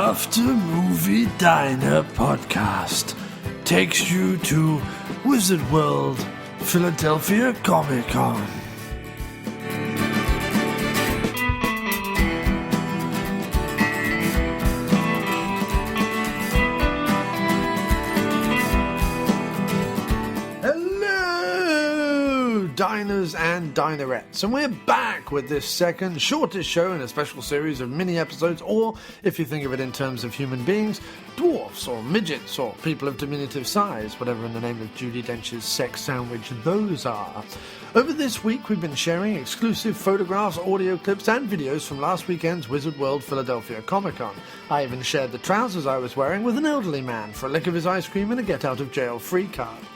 After Movie Diner podcast takes you to Wizard World, Philadelphia Comic Con. Diners and Dinerettes, and we're back with this second, shortest show in a special series of mini episodes, or if you think of it in terms of human beings, dwarfs or midgets or people of diminutive size, whatever in the name of Judi Dench's sex sandwich those are. Over this week we've been sharing exclusive photographs, audio clips and videos from last weekend's Wizard World Philadelphia Comic Con. I even shared the trousers I was wearing with an elderly man for a lick of his ice cream and a get out of jail free card.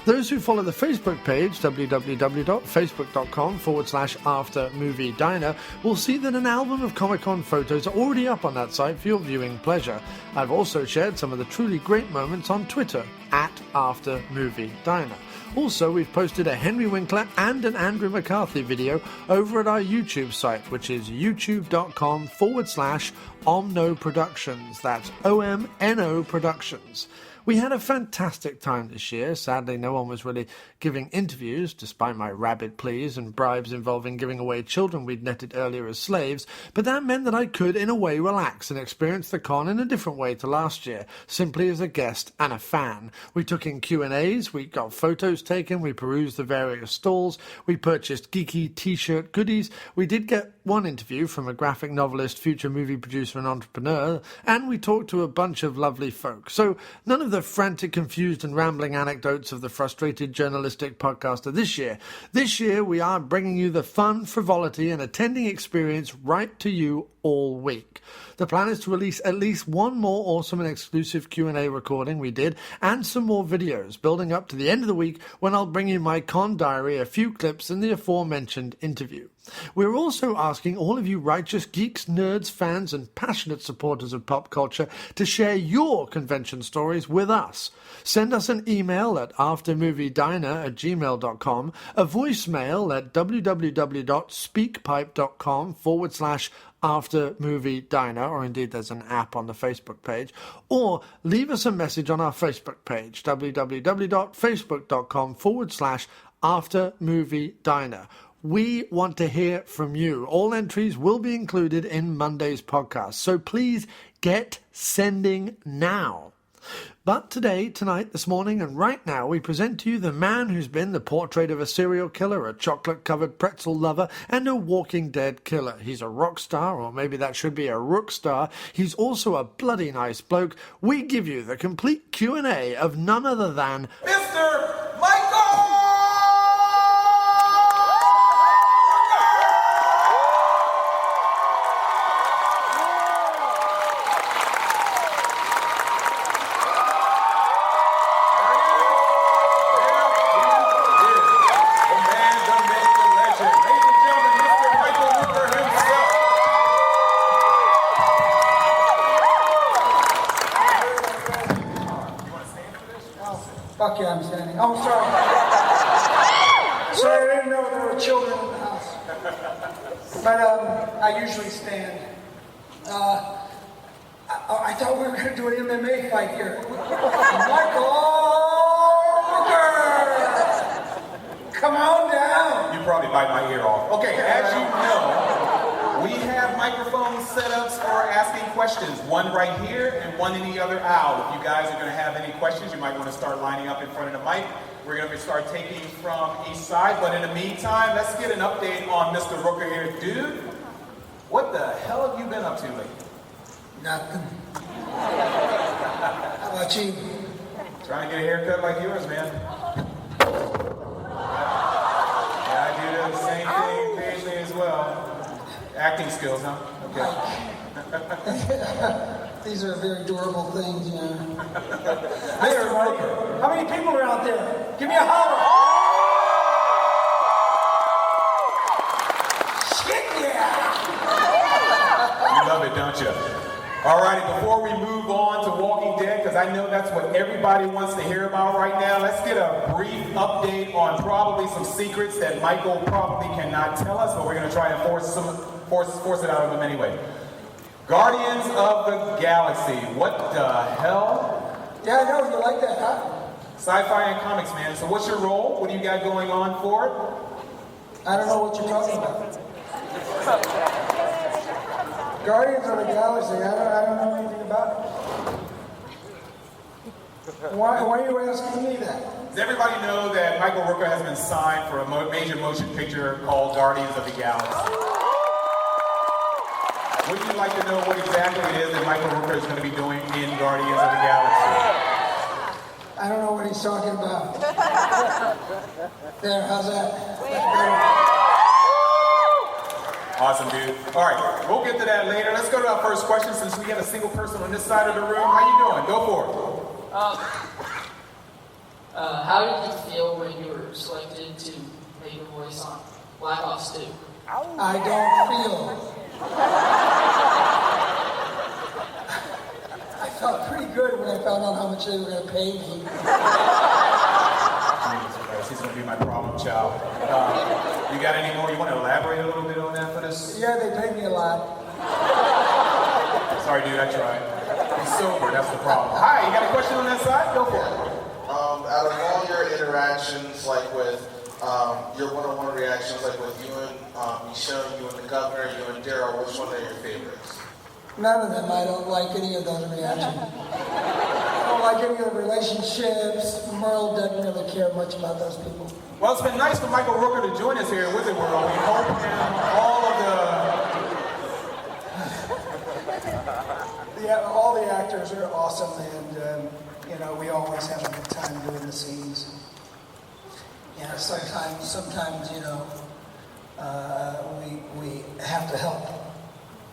Those who follow the Facebook page, www.facebook.com/AfterMovieDiner, will see that an album of Comic-Con photos are already up on that site for your viewing pleasure. I've also shared some of the truly great moments on Twitter, @AfterMovieDiner. Also, we've posted a Henry Winkler and an Andrew McCarthy video over at our YouTube site, which is youtube.com/Omno Productions. That's OMNO Productions. We had a fantastic time this year. Sadly, no one was really giving interviews, despite my rabid pleas and bribes involving giving away children we'd netted earlier as slaves, but that meant that I could, in a way, relax and experience the con in a different way to last year, simply as a guest and a fan. We took in Q&As, we got photos taken, we perused the various stalls, we purchased geeky t-shirt goodies, we did get one interview from a graphic novelist, future movie producer and entrepreneur, and we talked to a bunch of lovely folk. So none of the frantic, confused and rambling anecdotes of the frustrated journalistic podcaster this year. This year we are bringing you the fun, frivolity and attending experience right to you all week. The plan is to release at least one more awesome and exclusive Q&A recording we did, and some more videos, building up to the end of the week when I'll bring you my con diary, a few clips and the aforementioned interview. We're also asking all of you righteous geeks, nerds, fans and passionate supporters of pop culture to share your convention stories with us. Send us an email at aftermoviediner@gmail.com, a voicemail at www.speakpipe.com/AfterMovieDiner, or indeed there's an app on the Facebook page, or leave us a message on our Facebook page, www.facebook.com/AfterMovieDiner. We want to hear from you. All entries will be included in Monday's podcast, so please get sending now. But today, tonight, this morning, and right now, we present to you the man who's been the portrait of a serial killer, a chocolate-covered pretzel lover, and a Walking Dead killer. He's a rock star, or maybe that should be a rook star. He's also a bloody nice bloke. We give you the complete Q&A of none other than Mr. Michael! Fuck yeah, I'm standing. Oh, sorry. Sorry, I didn't know there were children in the house. But I usually stand. I thought we were going to do an MMA fight here. Michael Rooker! Come on down. You probably bite my ear off. Okay, as you know, we have microphones set up for asking questions. One right here and one in the other aisle. If you guys are going to have any questions, you might want to start lining up in front of the mic. We're going to start taking from each side. But in the meantime, let's get an update on Mr. Rooker here. Dude, what the hell have you been up to lately? Nothing. How about you? Trying to get a haircut like yours, man. Yeah, I do the same thing occasionally as well. Acting skills, huh? Okay. These are very durable things, you know. Mr. Rooker. How many people are out there? Give me a holler. Shit, yeah! You love it, don't you? Alrighty, before we move on to Walking Dead, because I know that's what everybody wants to hear about right now, let's get a brief update on probably some secrets that Michael probably cannot tell us, but we're going to try and force it out of him anyway. Guardians of the Galaxy. What the hell? Yeah, I know. You like that, huh? Sci-fi and comics, man. So what's your role? What do you got going on for it? I don't know what you're talking about. Guardians of the Galaxy. I don't know anything about it. Why are you asking me that? Does everybody know that Michael Rooker has been signed for a major motion picture called Guardians of the Galaxy? Would you like to know what exactly it is that Michael Rooker is going to be doing in Guardians of the Galaxy? I don't know what he's talking about. There, how's that? Awesome, dude. All right, we'll get to that later. Let's go to our first question since we have a single person on this side of the room. How you doing? Go for it. How did you feel when you were selected to make your voice on Black Ops 2? I don't feel. I felt pretty good when I found out how much they were going to pay me. He's going to be my problem child. You got any more? You want to elaborate a little bit on that for us? Yeah, they paid me a lot. Sorry, dude, I tried. He's sober, that's the problem. Hi, you got a question on that side? Go for it. Out of all your interactions, like with your one-on-one reactions, like with you and Michelle, you and the governor, you and Daryl, which one are your favorites? None of them. I don't like any of those reactions. I don't like any of the relationships. Merle doesn't really care much about those people. Well, it's been nice for Michael Rooker to join us here at Wizard World. We hope all of all the actors are awesome, and we always have a good time doing the scenes. Yeah, sometimes we have to help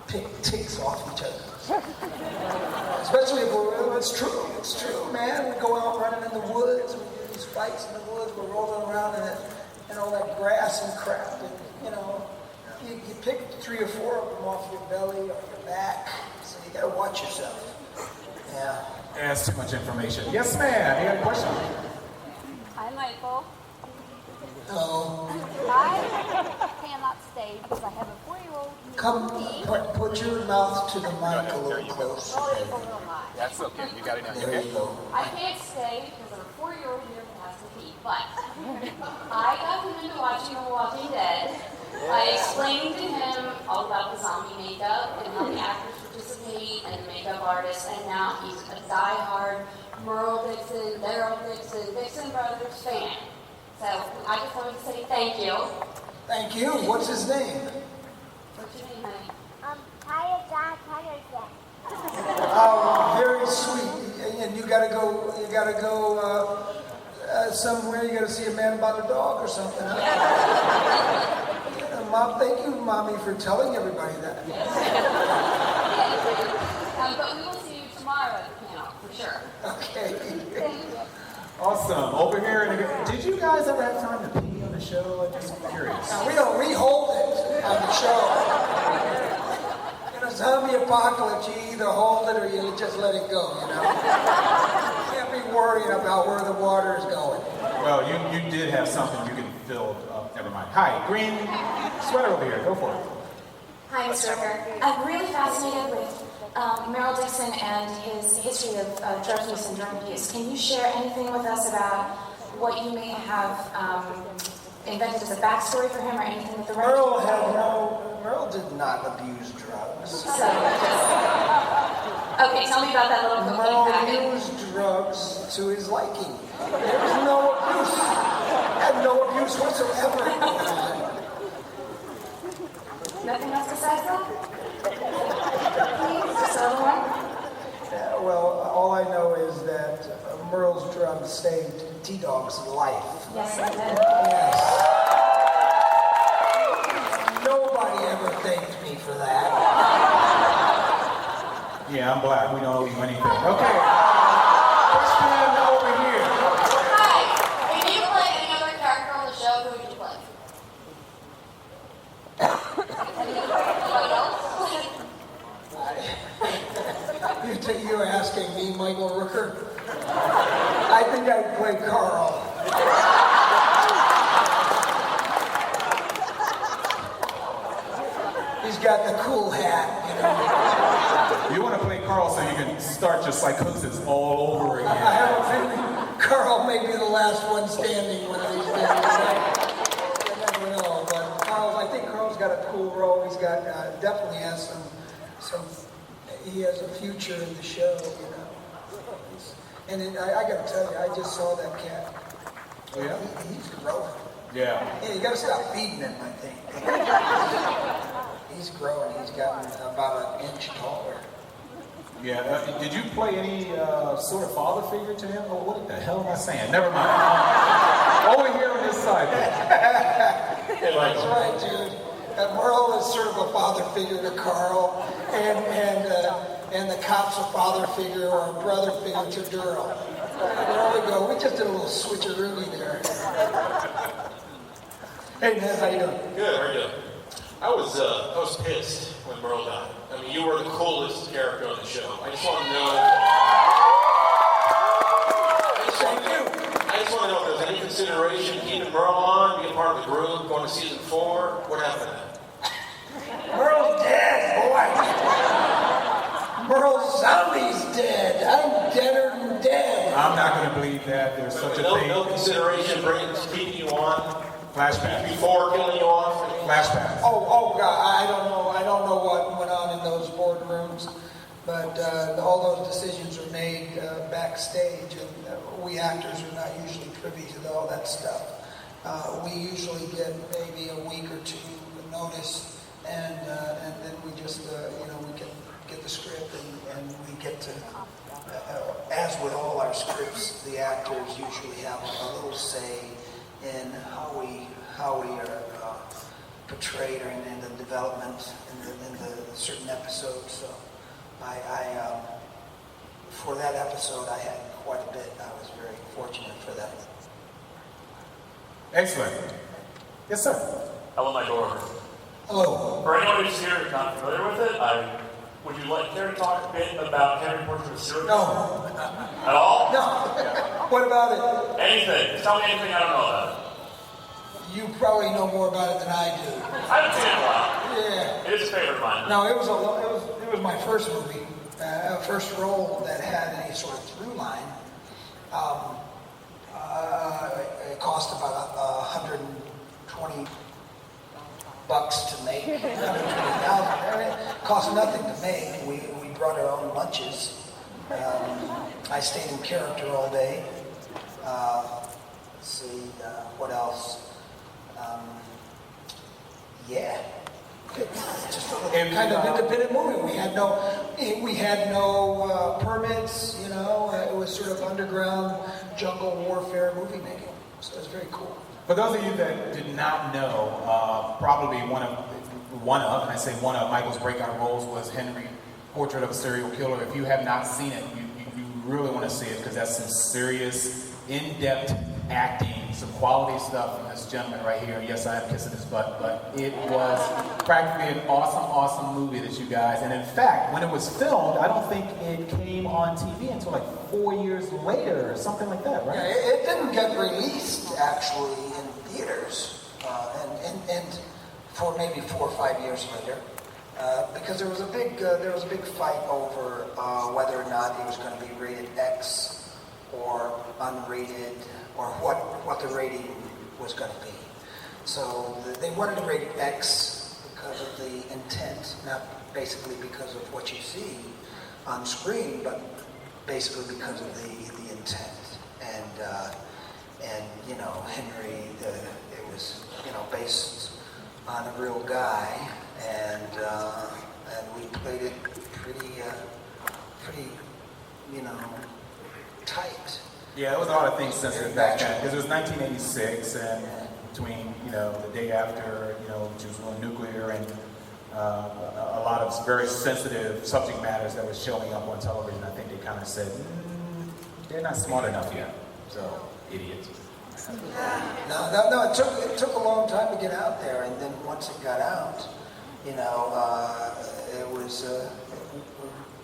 pick ticks off each other. Especially if it's true, man. We go out running in the woods, we do these fights in the woods, we're rolling around in all that grass and crap, and you pick 3 or 4 of them off your belly or your back, so you gotta watch yourself. Yeah. That's too much information. Yes, ma'am. You got a question? Hi, Michael. Oh. I cannot stay because I have a 4-year-old. Put your mouth to the mic a little closer. Oh, it's a little high. That's okay. You got it now. There you go. I can't stay because I'm a 4-year-old here who has to pee. But I got him into watching The Walking Dead. I explained to him all about the zombie makeup and how the actors participate and the makeup artists, and now he's a die-hard Merle Dixon, Daryl Dixon, Dixon Brothers fan. So I just wanted to say thank you. Thank you. What's his name? What's your name, honey? Kaya John Henderson. Oh, very sweet. And you gotta go somewhere. You gotta see a man about a dog or something. Huh? Mom, thank you, Mommy, for telling everybody that. But we will see you tomorrow at the panel, for sure. Okay. Awesome. Over here, did you guys ever have time to pee on the show? I'm just curious. Now, we hold it on the show. In a zombie apocalypse, you either hold it or you just let it go, You can't be worrying about where the water is going. Well, you did have something you can fill up. Never mind. Hi, green sweater over here. Go for it. Hi, Mr. Rooker. I'm really fascinated with Merle Dixon and his history of drug use and drug abuse. Can you share anything with us about what you may have invented as a backstory for him or anything with the Merle did not abuse drugs. So, okay, tell me about that little cocaine packet. Merle used drugs to his liking. There was no abuse. Had no abuse whatsoever. Nothing else besides that? Just another one? Yeah, well, all I know is that Merle's drugs saved T-Dog's life. Yes, I did. Yes. Nobody ever thanked me for that. Yeah, I'm black. We don't owe you anything. Okay. Question over here. Hi. If you play any other character on the show, who would you play? Anybody else? You're asking me, Michael Rooker? I think I'd play Carl. He's got the cool hat, you know. You want to play Carl so you can start your psychosis all over again. I have a feeling Carl may be the last one standing one of these days. You never know, but I think Carl's got a cool role. He's got definitely has some. He has a future in the show, you know. And then, I got to tell you, I just saw that cat. Oh, yeah? He's growing. Yeah. Yeah, you got to stop feeding him, I think. He's growing. He's gotten about an inch taller. Yeah. Did you play any sort of father figure to him? Oh, what the hell am I saying? Never mind. Over here on this side. That's right, dude. Merle is sort of a father figure to Carl, and the cop's a father figure or a brother figure to Daryl. There we go. We just did a little switcheroo there. Hey, man, how you doing? Good, how are you doing? I was pissed when Merle died. I mean, you were the coolest character on the show. I just want to know. I just want to know if there's any consideration keeping Merle on, being part of the group, going to season 4. What happened to that? Merle's dead, boy. Merle's zombie's dead. I'm deader than dead. I'm not going to believe that. There's such a thing. No consideration keeping you on. Flashback. Before killing you off. Flashback. Oh God, I don't know what went on in those boardrooms, but all those decisions are made backstage, and we actors are not usually privy to all that stuff. We usually get maybe a week or two notice, and then we just we can get the script, and we get to, as with all our scripts, the actors usually have a little say in how we are portrayed or in the development in the certain episodes. So I for that episode I had quite a bit. I was very fortunate for that. Excellent. Yes, sir. Hello, Michael Rooker. Hello. For anyone who's here and not familiar with it, would you care to talk a bit about Henry Portrait of a Serial Killer? No. At all? No. What about it? Anything. Just tell me anything I don't know about it. You probably know more about it than I do. I haven't seen it in a while. Yeah. It is a favorite of mine. No, it was my first movie, first role that had any sort of through line. It cost about $120 to make. $120,000. It cost nothing to make. We brought our own lunches. I stayed in character all day. Let's see, what else? Yeah. Just a kind of independent movie. We had no permits, you know. It was sort of underground jungle warfare movie making. So it was very cool. For those of you that did not know, probably one of Michael's breakout roles was Henry, Portrait of a Serial Killer. If you have not seen it, you really want to see it, because that's some serious, in-depth acting, some quality stuff from this gentleman right here. Yes, I am kissing his butt, but it was practically an awesome movie that you guys, and in fact, when it was filmed, I don't think it came on TV until like 4 years later or something like that, right? Yeah, it didn't get released actually in theaters, and for maybe 4 or 5 years later, because there was a big fight over whether or not it was going to be rated X or unrated, or what the rating was going to be. So they wanted to rate X because of the intent, not basically because of what you see on screen, but basically because of the intent. And you know, Henry, it was, you know, based on a real guy, and we played it pretty, you know, tight. Yeah, it was a lot of things sensitive back then, because it was 1986, and between, you know, the day after, you know, which was going nuclear, and a lot of very sensitive subject matters that was showing up on television. I think they kind of said, they're not smart enough yet, so idiots. No, it took a long time to get out there, and then once it got out, you know, it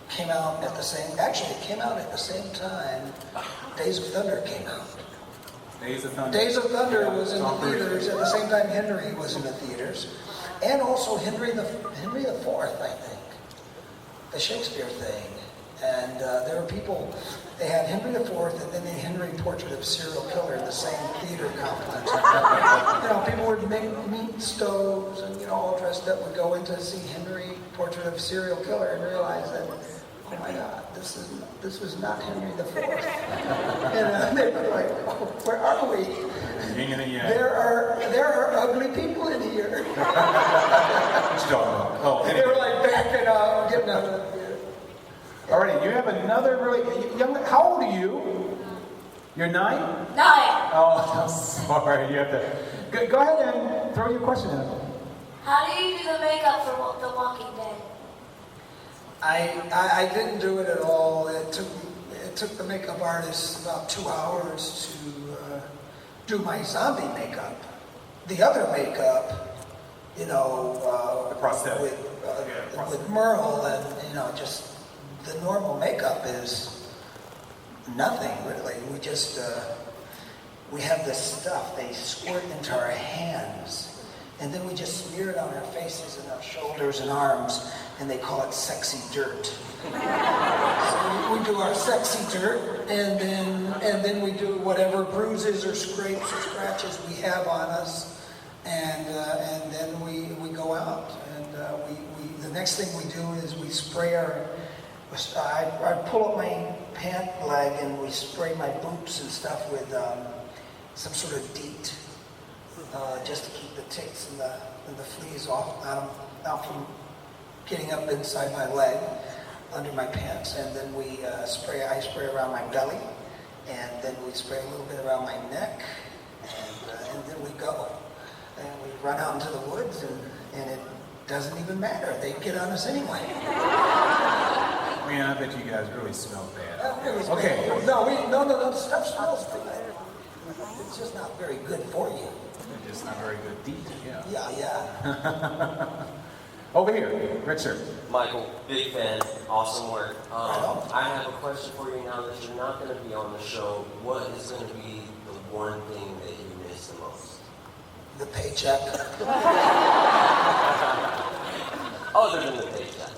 came out at the same time Days of Thunder came out. Days of Thunder. Days of Thunder was in the theaters at the same time Henry was in the theaters. and also Henry the Fourth, I think, the Shakespeare thing. And there were people, they had Henry the Fourth and then the Henry Portrait of a Serial Killer in the same theater complex. People would make meat stoves and, all dressed up, would go in to see Henry Portrait of a Serial Killer and realize that, oh my God, this was not Henry the Fourth. And they were like, oh, where are we? There are ugly people in here. What you talking about? Oh, and they were like backing up, getting out of the theater. Alrighty, you have another really young. How old are you? You're 9? 9. Oh, I'm sorry. You have to go ahead and throw your question in. How do you do the makeup for The Walking Dead? I didn't do it at all. It took the makeup artist about 2 hours to do my zombie makeup. The other makeup, the prosthetic with Merle, and just the normal makeup is nothing really. We just we have this stuff they squirt into our hands, and then we just smear it on our faces and our shoulders and arms, and they call it sexy dirt. So we do our sexy dirt, and then we do whatever bruises or scrapes or scratches we have on us, and then we go out, and the next thing we do is we spray I pull up my pant leg and we spray my boots and stuff with some sort of DEET, just to keep the ticks and the fleas out from getting up inside my leg, under my pants, and then I spray around my belly, and then we spray a little bit around my neck, and then we go, and we run out into the woods, and it doesn't even matter. They get on us anyway. Man, I bet you guys really smell bad. Okay. No, the stuff smells bad. It's just not very good for you. It's just not very good deed, yeah. Yeah. Over here, red shirt. Michael, big fan, awesome work. I have a question for you now that you're not going to be on the show. What is going to be the one thing that you miss the most? The paycheck. Other than the paycheck.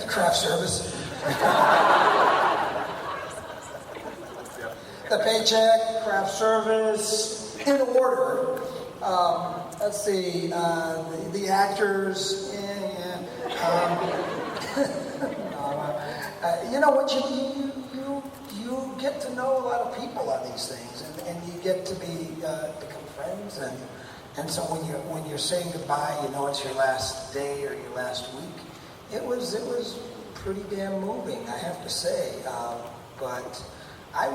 Craft service. The paycheck, craft service, in order. Let's see, the actors, you know what, you get to know a lot of people on these things, and you get to become friends, and so when you're saying goodbye, it's your last day or your last week. It was pretty damn moving, I have to say, but I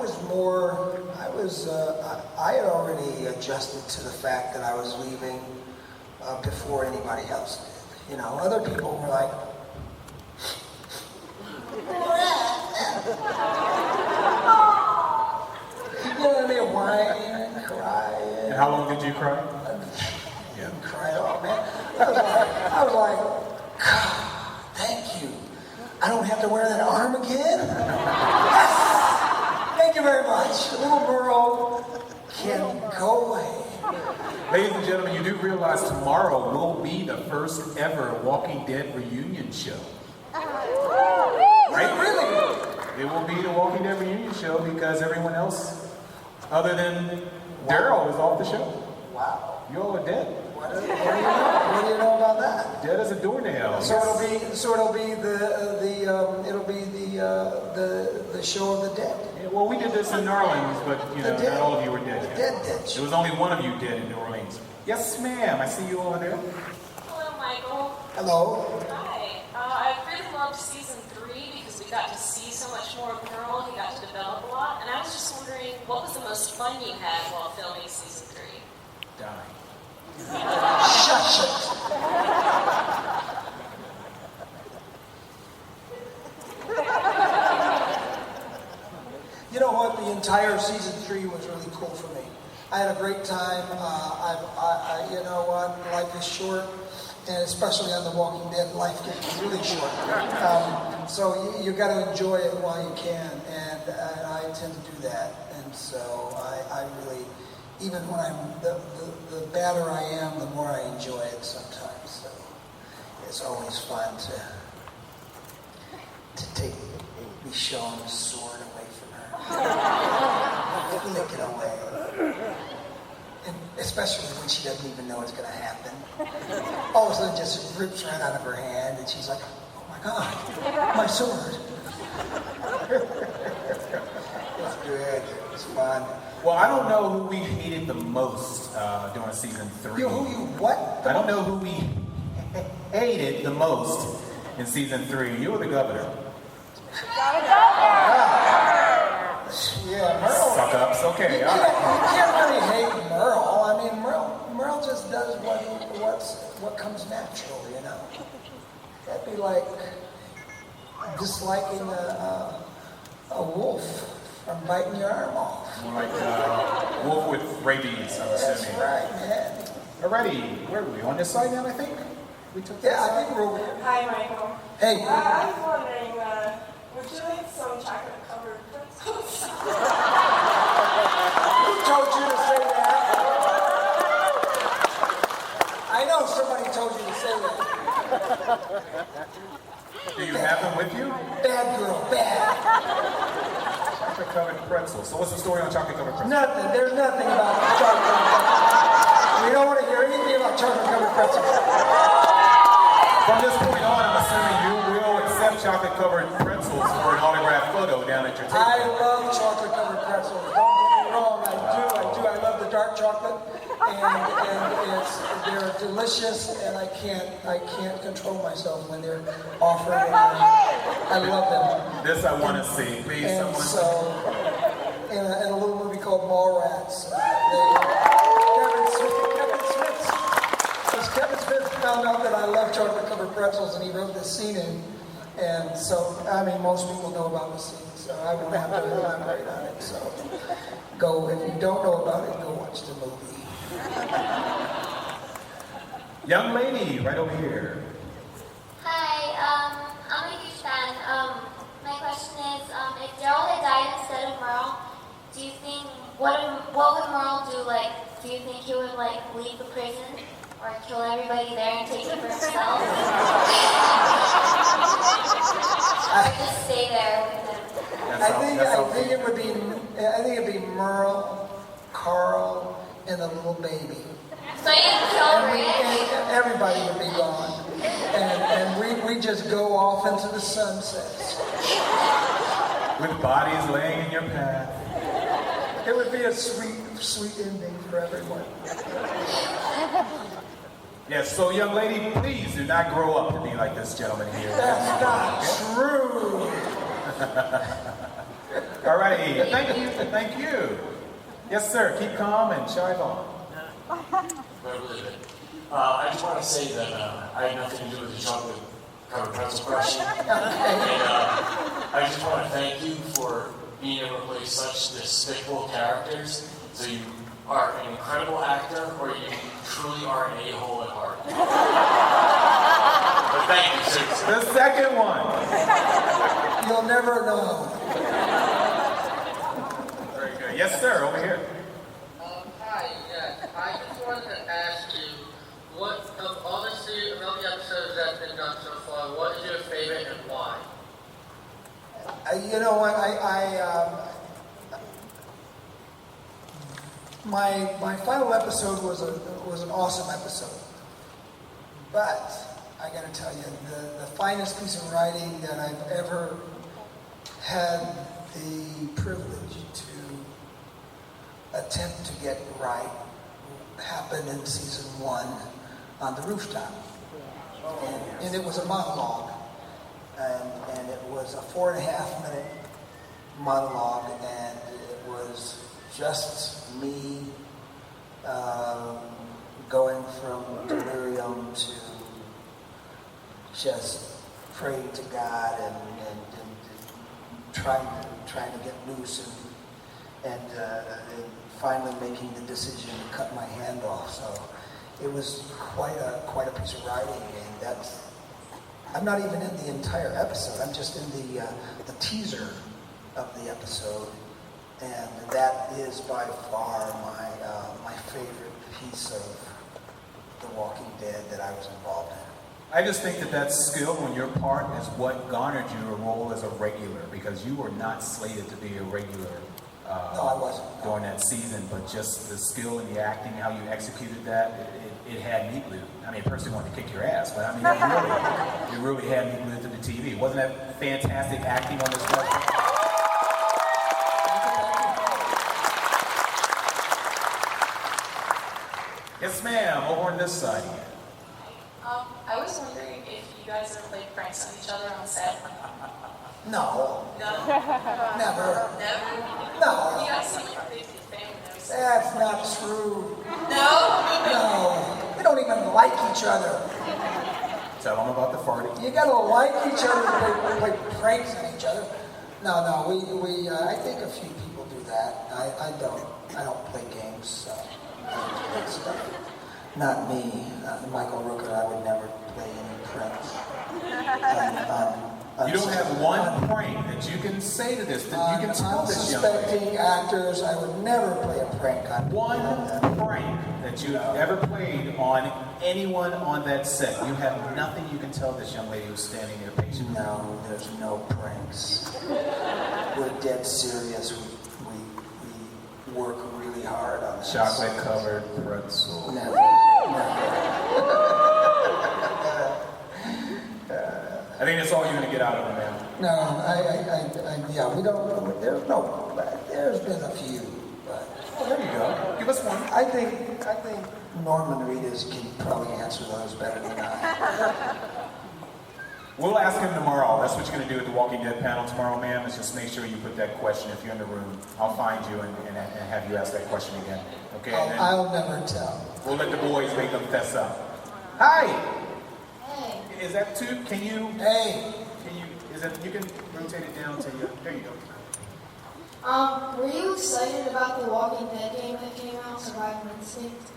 had already adjusted to the fact that I was leaving before anybody else did. Other people were like, they were whining and crying. And how long did you cry? I didn't cry at all, man. I was like, God, thank you. I don't have to wear that arm again. Thank you very much. Little Merle can go away. Ladies and gentlemen, you do realize tomorrow will be the first ever Walking Dead reunion show. Right? Really? It will be the Walking Dead reunion show because everyone else, other than Daryl, is off the show. Wow. You all are dead. What do you know about that? Dead as a doornail. So it'll be the show of the dead. Yeah, well, we did this in New Orleans, but not all of you were dead. The dead. There was only one of you dead in New Orleans. Yes, ma'am. I see you over there. Hello, Michael. Hello. Hi. I really loved season 3 because we got to see so much more of Merle. He got to develop a lot, and I was just wondering, what was the most fun you had while filming season 3? Die. Shush it. You know what? The entire season 3 was really cool for me. I had a great time. You know what? Life is short, and especially on The Walking Dead, life gets really short. So you got to enjoy it while you can, and I intend to do that. And so I really, even when the badder I am, the more I enjoy it sometimes. So it's always fun to take Michonne's sword away from her. Flick it away. And especially when she doesn't even know it's going to happen. All of a sudden it just rips right out of her hand and she's like, oh my God, my sword. It's good. It's fun. Well, I don't know who we hated the most during season 3. Who you what? I don't know who we hated the most in season 3. You were the governor. Yeah, Merle. Suck ups. Okay. You can't really hate Merle. I mean, Merle just does what comes natural, you know. That'd be like disliking a wolf from biting your arm off. More like wolf with rabies, I'm assuming. That's right, man. Alrighty, where are we? On this side now, I think? We took Yeah, I think we're over here. Hi, Michael. Hey. I was wondering, would you like some chocolate-covered pretzels? Who told you to say that? I know somebody told you to say that. Do you have them with you? Bad girl, bad. Chocolate-covered pretzels. So what's the story on chocolate-covered pretzels? Nothing. There's nothing about chocolate-covered pretzels. We don't want to hear anything about chocolate-covered pretzels. From this point on, I'm assuming you will accept chocolate-covered pretzels for an autographed photo down at your table. I love chocolate-covered pretzels. Don't get me wrong. I do. I love the dark chocolate, and they're delicious, and I can't control myself when they're offered. I love them. This I want to see. Please, And someone. so, in a little movie called Mallrats, Kevin Smith found out that I love chocolate-covered pretzels, and he wrote this scene in. And so, I mean, most people know about the scene, so I won't have to elaborate on it. So, if you don't know about it, go watch the movie. Young lady, right over here. Hi, I'm a huge fan. My question is, if Daryl had died instead of Merle, do you think, what would Merle do? Like, do you think he would, like, leave the prison? Or kill everybody there and take it for himself? Or just stay there with him? I think it'd be Merle, Carl, and the little baby. So you'd kill Rich? Everybody would be gone. And we just go off into the sunset. With bodies laying in your path. It would be a sweet, sweet ending for everyone. Yes, so young lady, please do not grow up to be like this gentleman here. That's not true. All righty, thank you. Yes, sir, keep calm and chive on. I just want to say that I had nothing to do with the chocolate-covered pretzel question. And I just want to thank you for being able to play such despicable characters. So you are an incredible actor, or you truly are an a-hole at heart. But thank you, seriously. The second one. You'll never know. Very good. Yes, sir, over here. Hi, yes. I just wanted to ask you, what of all the episodes that have been done so far, what is your favorite and why? You know what? My final episode was an awesome episode, but I got to tell you, the finest piece of writing that I've ever had the privilege to attempt to get right happened in season 1 on the rooftop, and it was a monologue, and it was a 4.5-minute monologue, and it was just me going from delirium to just praying to God and trying to get loose and finally making the decision to cut my hand off. So it was quite a piece of writing, and I'm not even in the entire episode. I'm just in the teaser of the episode. And that is by far my favorite piece of The Walking Dead that I was involved in. I just think that skill on your part is what garnered you a role as a regular, because you were not slated to be a regular No, I wasn't. during that season, but just the skill and the acting, how you executed that, it had me glued. I mean, personally wanted to kick your ass, but I mean, it really had me glued to the TV. Wasn't that fantastic acting on this special? Yes, ma'am, over on this side here. I was wondering if you guys ever played pranks on each other on set. No. No. Never. Never? No. You guys seem like a big family. That's not true. No? No. We don't even like each other. Tell them about the party. You gotta like each other to play pranks on each other. No, we I think a few people do that. I don't play games. That stuff. Not me. Michael Rooker, I would never play any pranks. You don't have one prank that you can say to this, that you can tell this young lady. Unsuspecting actors, I would never play a prank on One prank that you have ever played on anyone on that set. You have nothing you can tell this young lady who's standing there patient. No, there's no pranks. We're dead serious. We work really hard on this. Chocolate covered pretzel. Never. I think that's all you're going to get out of it, man. No, yeah, we don't, there's been a few, but. Oh, there you go. Give us one. I think Norman Reedus can probably answer those better than I. We'll ask him tomorrow. That's what you're going to do at the Walking Dead panel tomorrow, ma'am, is just make sure you put that question. If you're in the room, I'll find you and have you ask that question again. Okay? I'll never tell. We'll let the boys make them fess up. Hi! Hey. Is that two? Can you? Hey! You can rotate it down to you. There you go. Were you excited about the Walking Dead game that came out, Survivor Instinct?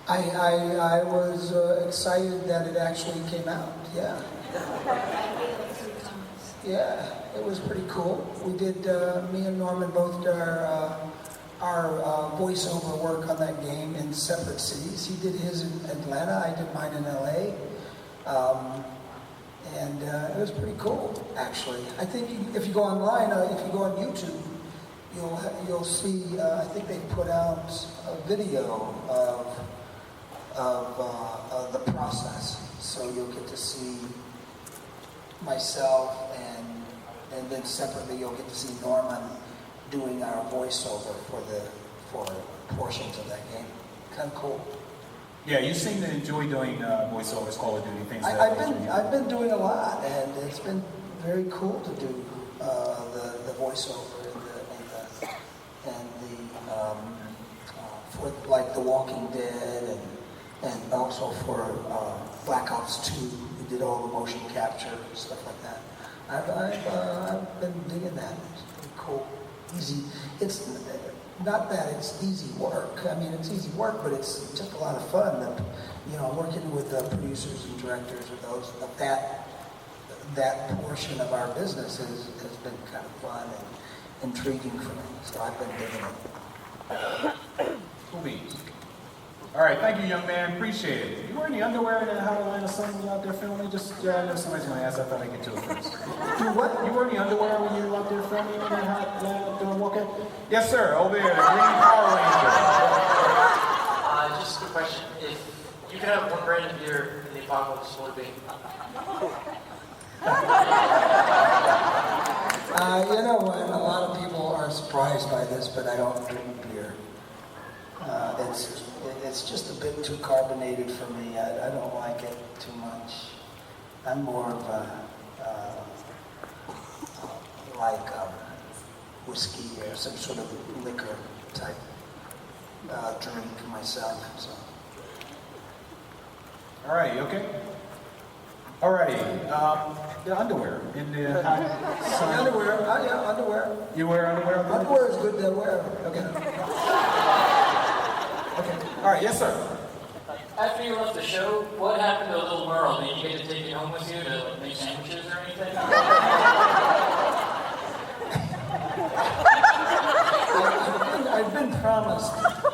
I was excited that it actually came out, yeah. I played it like 3 times. Yeah, it was pretty cool. We did, me and Norman both did our voiceover work on that game in separate cities. He did his in Atlanta, I did mine in LA. And it was pretty cool, actually. I think if you go online, if you go on YouTube, you'll see, I think they put out a video of the process. So you'll get to see myself, and then separately you'll get to see Norman doing our voiceover for portions of that game. Kind of cool. Yeah, you seem to enjoy doing voiceovers, Call of Duty, things like that. I've been doing a lot, and it's been very cool to do the voiceover for like The Walking Dead, and also for Black Ops 2. We did all the motion capture and stuff like that. I've been digging that. It's pretty cool. Easy. It's not that it's easy work. I mean, it's easy work, but it's just a lot of fun. Working with the producers and directors of that portion of our business has been kind of fun and intriguing for me. So I've been digging it. Cool beans. All right, thank you, young man. Appreciate it. You wear any underwear in that Hot Atlanta sun when you out there filming? I know somebody's going to ask. I thought I'd get to it first. Do what? You wear any underwear when you were out there filming in that Hot Atlanta doing walkout? Yes, sir. Over there, the Green Power Ranger. Just a quick question. If you could have one brand of beer in the apocalypse, what would it be? You know what? A lot of people are surprised by this, but I don't drink beer. It's just a bit too carbonated for me. I don't like it too much. I'm more of a whiskey or some sort of liquor type drink myself. So. All right, you okay? All righty. The underwear in the hot sun. Underwear. Yeah, underwear. You wear underwear? Underwear is good to wear. Okay. Okay. All right. Yes, sir. After you left the show, what happened to little Merle? Did you get to take it home with you to make sandwiches or anything?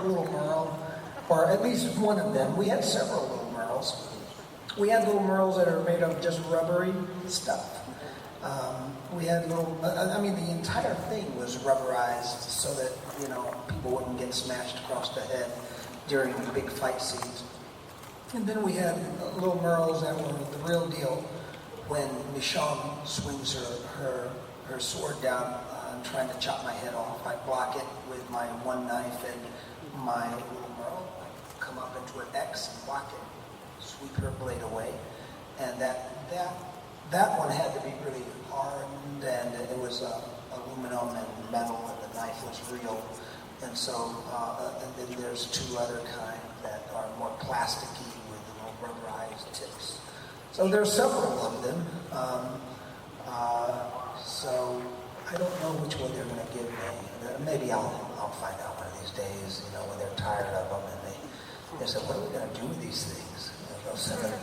little Merle, or at least one of them. We had several little Merles. We had little Merles that are made of just rubbery stuff. We had little, the entire thing was rubberized so that, people wouldn't get smashed across the head during the big fight scenes. And then we had little Merles that were the real deal when Michonne swings her sword down trying to chop my head off. I block it with my one knife and my little Merle. I come up into an X and block it, sweep her blade away. And that one had to be really hardened, and it was aluminum and metal, and the knife was real. And so, and then there's two other kind that are more plasticky with little rubberized tips. So there's several of them. So I don't know which one they're going to give me. Maybe I'll find out one of these days, when they're tired of them, and they said, what are we going to do with these things?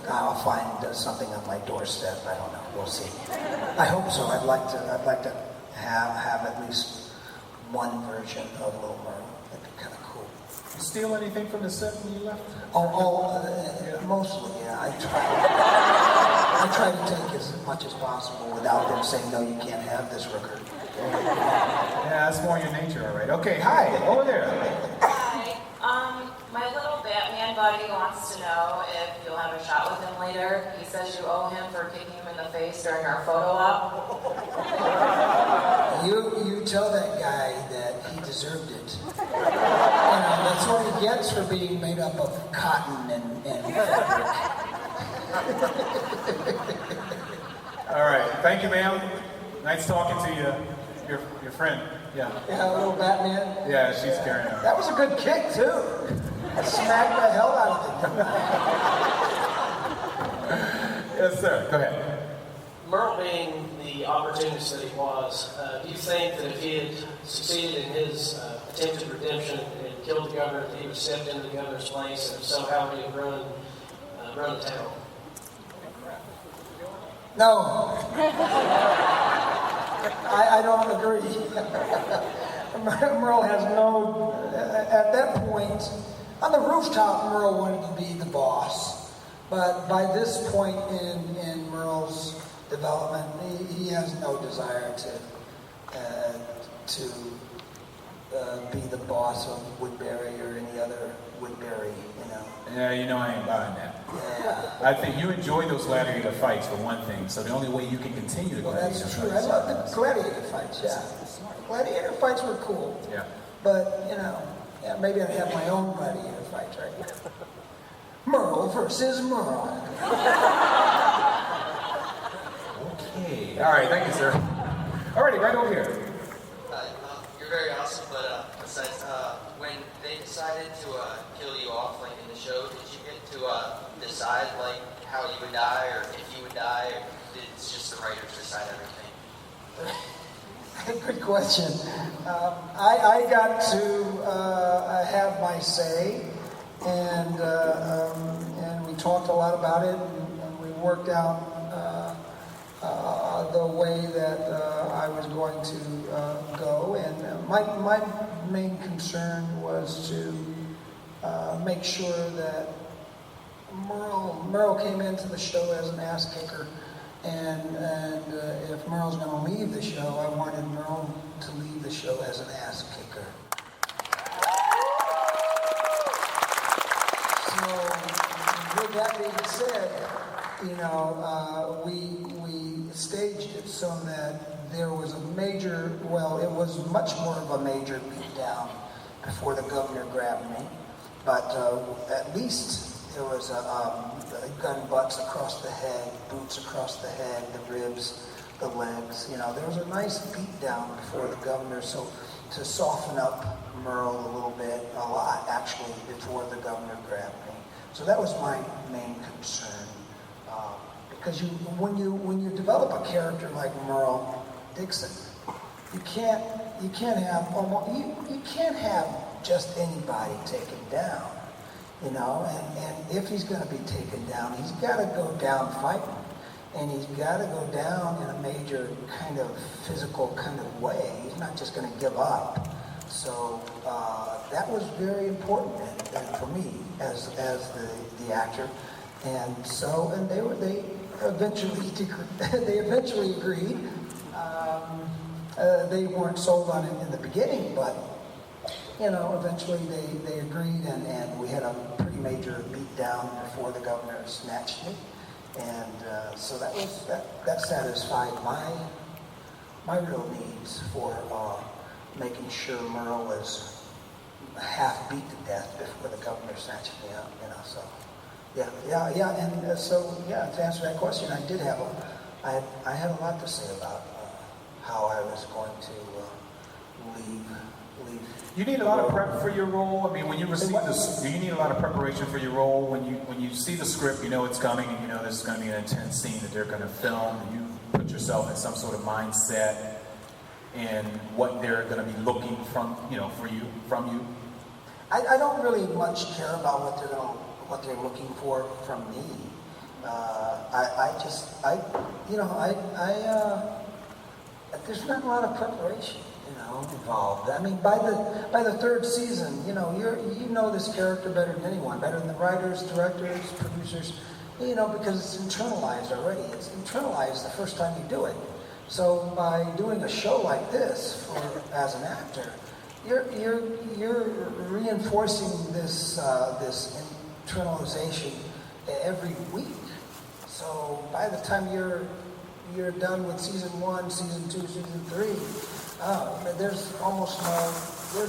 I'll find something on my doorstep. I don't know. We'll see. I hope so. I'd like to have at least one version of Little Merle. That'd be kind of cool. You steal anything from the set when you left? Mostly, yeah. I try to take as much as possible without them saying, no, you can't have this, Rooker. Yeah, that's more your nature, all right. Okay, hi, over there. Hi. My little Batman buddy wants to know if you'll have a shot with him later. He says you owe him for kicking him in the face during our photo op. You tell that guy that he deserved it. That's what he gets for being made up of cotton and fabric. All right, thank you, ma'am. Nice talking to you, your friend. Yeah. Yeah, little Batman. Yeah, she's carrying her. That was a good kick too. I smacked the hell out of him. Yes, sir. Go ahead. Merle being the opportunist that he was, do you think that if he had succeeded in his attempted redemption and killed the governor, that he would step into the governor's place, and if so, how would he have run the town? No. I don't agree. Merle has no, at that point, on the rooftop, Merle wanted to be the boss. But by this point in Merle's development, he has no desire to be the boss of Woodbury or any other Woodbury, Yeah, I ain't buying that. Yeah. I think you enjoy those gladiator fights for one thing, so the only way you can continue the gladiator That's true. fights. I love the gladiator fights, yeah. Gladiator fights were cool. Yeah. But, maybe I'd have my own gladiator fights right now. Merle versus Merle. Okay. All right, thank you, sir. All righty, right over here. You're very awesome, but besides, when they decided to kill you off, like in the show, did you get to decide, like, how you would die, or if you would die, or did just the writers decide everything? Good question. I got to have my say, and we talked a lot about it, and we worked out the way that I was going to go. And my main concern was to make sure that Merle came into the show as an ass kicker. And if Merle's going to leave the show, I wanted Merle to leave the show as an ass kicker. So, with that being said, we staged it so that there was a major, it was much more of a major beatdown before the governor grabbed me. But at least there was gun butts across the head, boots across the head, the ribs, the legs. There was a nice beat down before the governor, so to soften up Merle a little bit, a lot actually, before the governor grabbed me. So that was my main concern, because when you develop a character like Merle Dixon, you can't have just anybody taken down. And if he's going to be taken down, he's got to go down fighting. And he's got to go down in a major kind of physical kind of way. He's not just going to give up. So that was very important and for me as the actor. And they eventually agreed. They weren't sold on it in the beginning, but eventually they agreed, and we had a pretty major beatdown before the governor snatched me. And so that satisfied my real needs for making sure Merle was half beat to death before the governor snatched me up. So to answer that question, I had a lot to say about how I was going to leave. You need a lot of prep for your role. I mean, when you receive this, do you need a lot of preparation for your role? When you see the script, you know it's coming, and you know this is going to be an intense scene that they're going to film. And you put yourself in some sort of mindset and what they're going to be looking from you. I don't really much care about what they're looking for from me. There's not a lot of preparation, involved. I mean, by the third season, you know this character better than anyone, better than the writers, directors, producers, because it's internalized already. It's internalized the first time you do it. So by doing a show like this as an actor, you're reinforcing this internalization every week. So by the time you're done with season 1, season 2, season 3, there's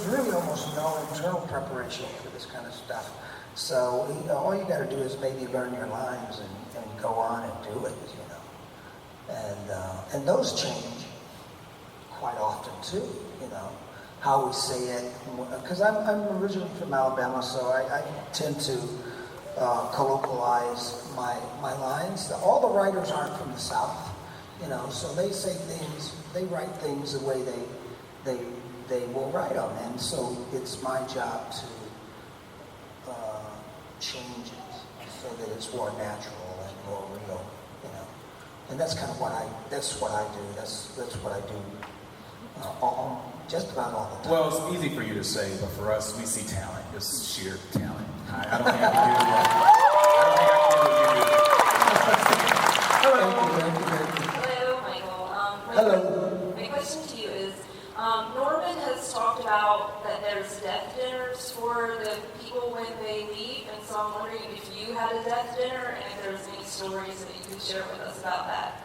really almost no internal preparation for this kind of stuff. So all you got to do is maybe learn your lines and go on and do it, And those change quite often too, how we say it. Because I'm originally from Alabama, so I tend to colloquialize my lines. All the writers aren't from the South, so they say things, they write things the way they will write them, and so it's my job to change it so that it's more natural and more real, And that's kind of what I do. That's what I do just about all the time. Well, it's easy for you to say, but for us, we see talent, just sheer talent. I don't think I can do that. Hello, Michael. Hello. My question to you is, Norman has talked about that there's death dinners for the people when they leave, and so I'm wondering if you had a death dinner and if there's any stories that you could share with us about that.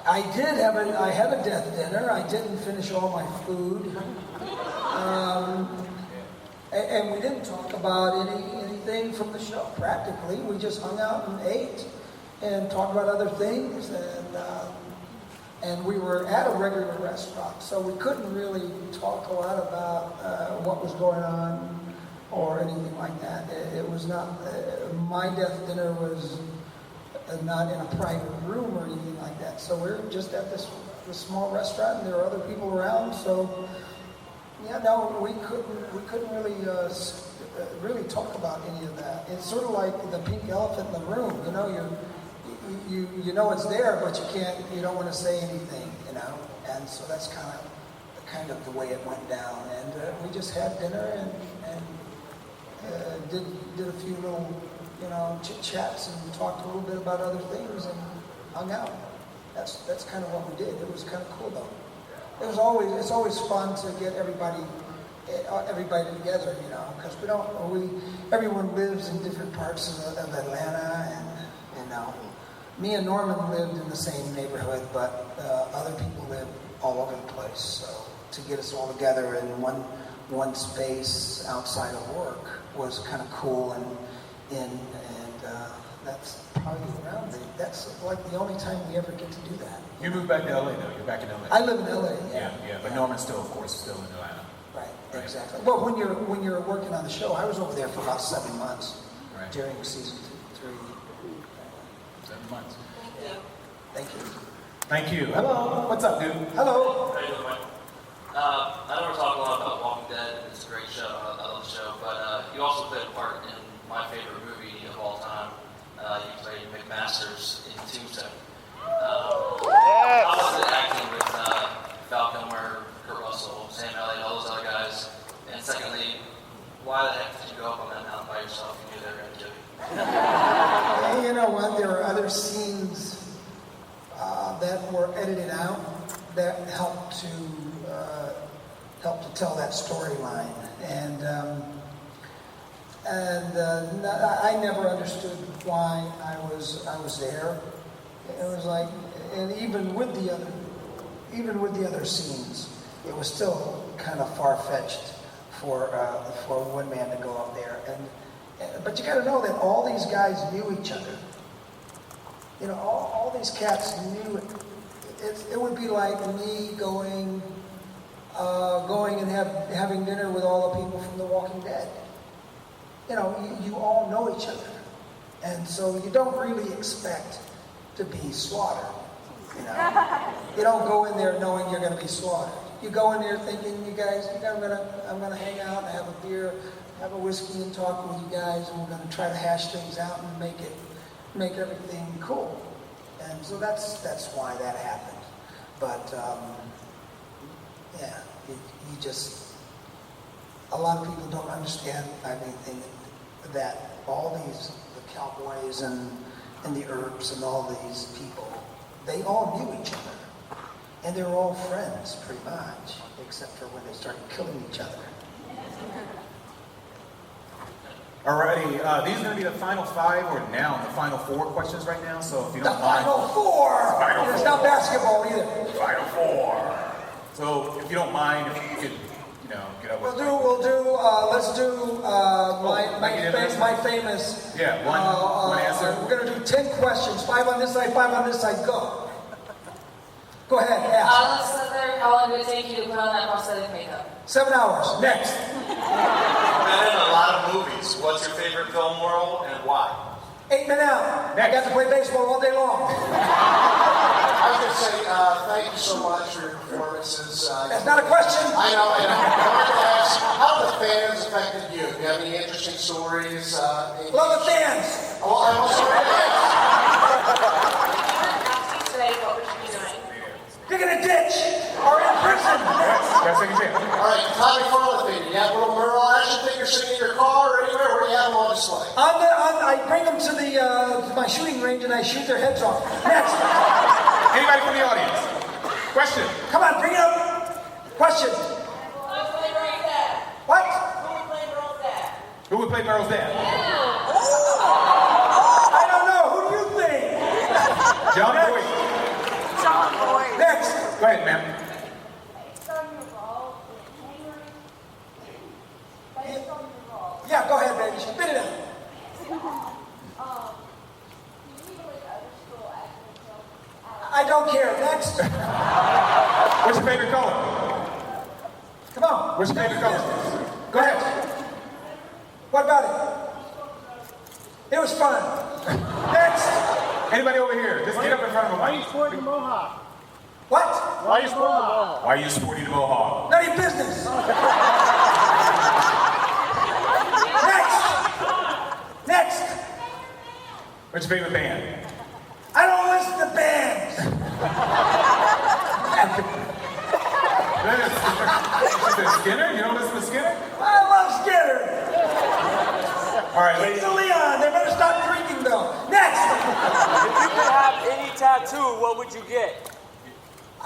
I had a death dinner. I didn't finish all my food. And we didn't talk about anything from the show, practically. We just hung out and ate and talked about other things. And we were at a regular restaurant, so we couldn't really talk a lot about what was going on or anything like that. It was not, my death dinner was not in a private room or anything like that. So we were just at this small restaurant, and there were other people around. So we couldn't really talk about any of that. It's sort of like the pink elephant in the room. You know it's there, but you don't want to say anything. And so that's kind of the way it went down. And we just had dinner and did a few little chit-chats and talked a little bit about other things and hung out. That's kind of what we did. It was kind of cool though. It's always fun to get everybody together, because everyone lives in different parts of Atlanta, and me and Norman lived in the same neighborhood, but other people live all over the place. So to get us all together in one space outside of work was kind of cool, and that's probably that's like the only time we ever get to do that. You moved back to LA though. You're back in LA. I live in LA. Yeah. But Norman's still in Atlanta. Right. Exactly. Well, when you're working on the show, I was over there for about 7 months during season 3. 7 months. Thank you. Thank you. Hello. What's up, dude? Hello. How you doing, Mike? I know we're talking a lot about Walking Dead. It's a great show. I love the show. But you also played a part in my favorite movie of all time. You played McMasters in Tombstone. How was it acting with Val Kilmer, Kurt Russell, Sam Elliott, all those other guys? why the heck did you go up on that mountain by yourself? You knew they were going to kill you. You know what? There are other scenes that were edited out that helped to tell that storyline, and I never understood why I was there. It was like, and even with the other scenes, it was still kind of far-fetched for one man to go up there. But you got to know that all these guys knew each other. You know, all these cats knew it. It would be like me going and having dinner with all the people from The Walking Dead. You know, you all know each other, and so you don't really expect to be slaughtered. You know, you don't go in there knowing you're going to be slaughtered. You go in there thinking, you guys, I'm gonna hang out and have a beer, have a whiskey, and talk with you guys, and we're going to try to hash things out and make everything cool. And so that's why that happened. But yeah, you just, a lot of people don't understand. I mean, that all the cowboys and the Earps and all these people, they all knew each other. And they were all friends, pretty much, except for when they started killing each other. Alrighty, these are going to be the final 5, or now the final 4 questions right now. So if you don't mind, Final 4. It's not basketball either. Final 4. So if you don't mind, if you could, get up with. Let's do my famous. Yeah, one answer. We're going to do 10 questions. 5 on this side, 5 on this side. Go. Go ahead, ask. How long did it take you to put on that prosthetic makeup? 7 hours. Next. Been in a lot of movies. What's your favorite film, Merle, and why? 8 Men Out. I got to play baseball all day long. I was going to say thank you so much for your performances. That's not a question. I know. I wanted to ask, how have the fans affected you? Do you have any interesting stories? Love the fans. Well, I'm also Today, what would you be doing? Digging a ditch or in prison. That's a good chance. All right, Tommy Farley thing. You have little Merle action figures sitting in your car or anywhere where you have them on display? I bring them to my shooting range and I shoot their heads off. Next. Anybody from the audience? Question. Come on, bring it up. Question. What? Who would play Merle's dad? I don't know. Who do you think? John Boyd. Next. Go ahead, ma'am. Yeah, go ahead, baby. Spit it out. I don't care. Next. What's your favorite color? Come on. What's your favorite color? Go ahead. What about it? It was fun. Next. Anybody over here? Just get up in front of a mic. Why are you sporting the mohawk? What? Why are you sporting the mohawk? Why are you sporting the mohawk? None of your business. Next. What's your favorite band? I don't listen to bands. Is it Skinner? You don't listen to Skinner? I love Skinner. All right, ladies. Kings of Leon. They better stop drinking, though. Next. If you could have any tattoo, what would you get?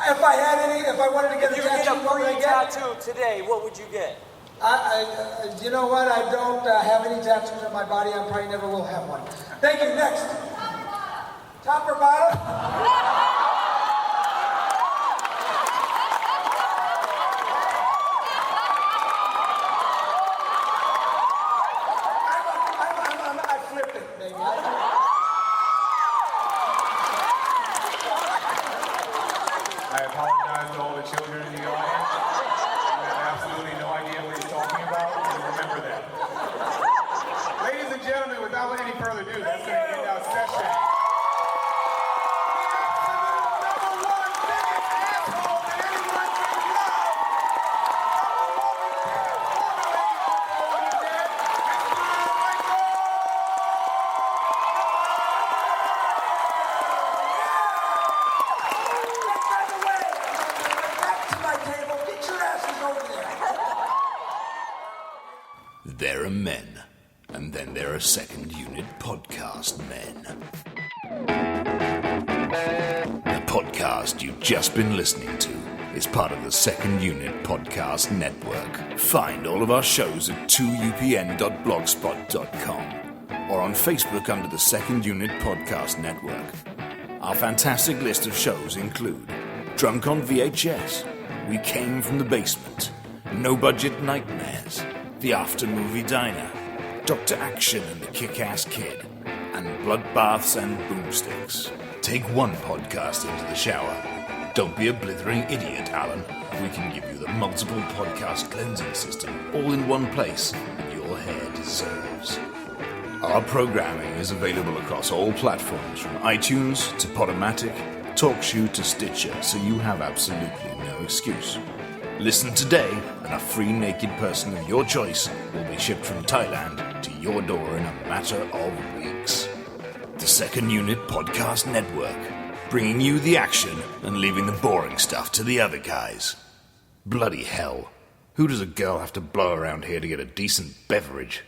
If I wanted to get a tattoo, what would I get? Tattoo today, what would you get? You know what? I don't have any tattoos on my body. I probably never will have one. Thank you. Next. Top or bottom? I flipped it, baby. I apologize to all the children in the audience. I have absolutely no idea what he's talking about, and remember that. Ladies and gentlemen, without any further ado, that's going to end our session. Back to my table. There are men, and then there are second unit podcast men. The podcast you've just been listening to is part of the Second Unit Podcast Network. Find all of our shows at 2upn.blogspot.com or on Facebook under the Second Unit Podcast Network. Our fantastic list of shows include Drunk on VHS, We Came from the Basement, No Budget Nightmares, The After Movie Diner, Dr. Action and the Kick-Ass Kid, and Bloodbaths and Boomsticks. Take one podcast into the shower. Don't be a blithering idiot, Alan. We can give you the multiple podcast cleansing system all in one place that your hair deserves. Our programming is available across all platforms from iTunes to Podomatic, TalkShoe to Stitcher, so you have absolutely no excuse. Listen today, and a free naked person of your choice will be shipped from Thailand to your door in a matter of weeks. The Second Unit Podcast Network, bringing you the action and leaving the boring stuff to the other guys. Bloody hell. Who does a girl have to blow around here to get a decent beverage?